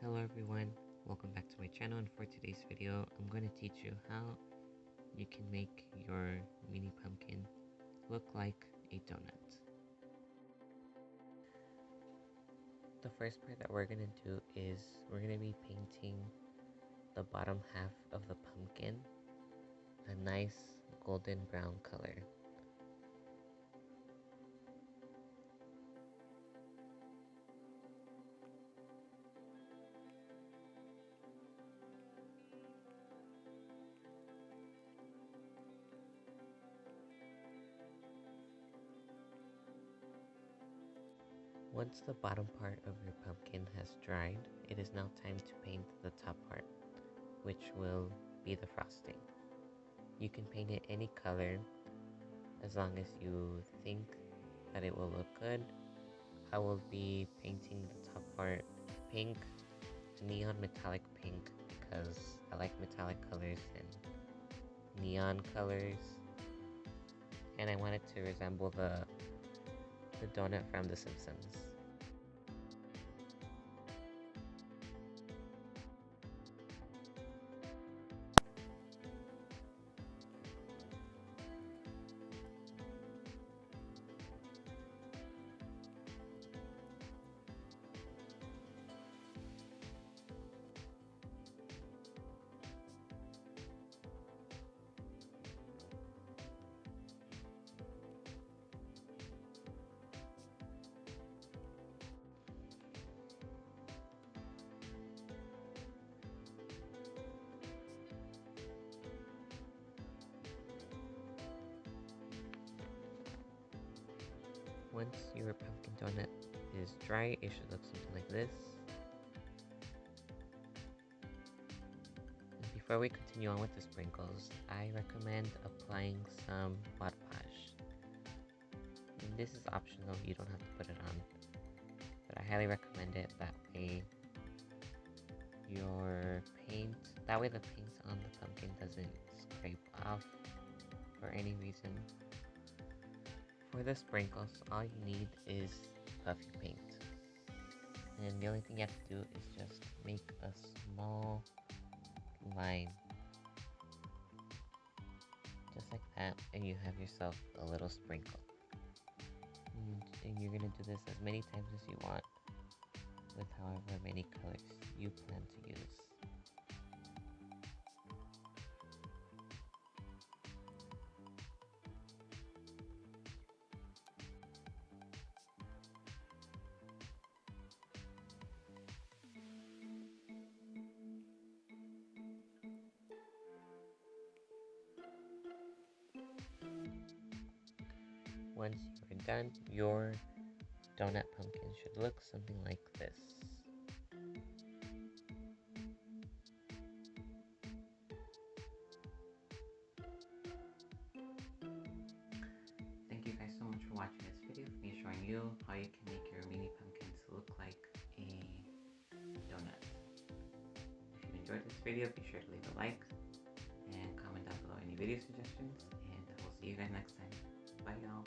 Hello everyone, welcome back to my channel, and for today's video I'm going to teach you how you can make your mini pumpkin look like a donut. The first part that we're going to do is we're going to be painting the bottom half of the pumpkin a nice golden brown color. Once the bottom part of your pumpkin has dried, it is now time to paint the top part, which will be the frosting. You can paint it any color as long as you think that it will look good. I will be painting the top part pink, neon metallic pink, because I like metallic colors and neon colors, and I want it to resemble the donut from The Simpsons. Once your pumpkin donut is dry, it should look something like this. And before we continue on with the sprinkles, I recommend applying some Mod Podge. And this is optional, you don't have to put it on, but I highly recommend it. That way the paint on the pumpkin doesn't scrape off for any reason. For the sprinkles, all you need is puffy paint. And the only thing you have to do is just make a small line. Just like that, and you have yourself a little sprinkle. And you're gonna do this as many times as you want, with however many colors you plan to use. Once you're done, your donut pumpkin should look something like this. Thank you guys so much for watching this video, me showing you how you can make your mini pumpkins look like a donut. If you enjoyed this video, be sure to leave a like and comment down below any video suggestions, and I will see you guys next time. Bye y'all.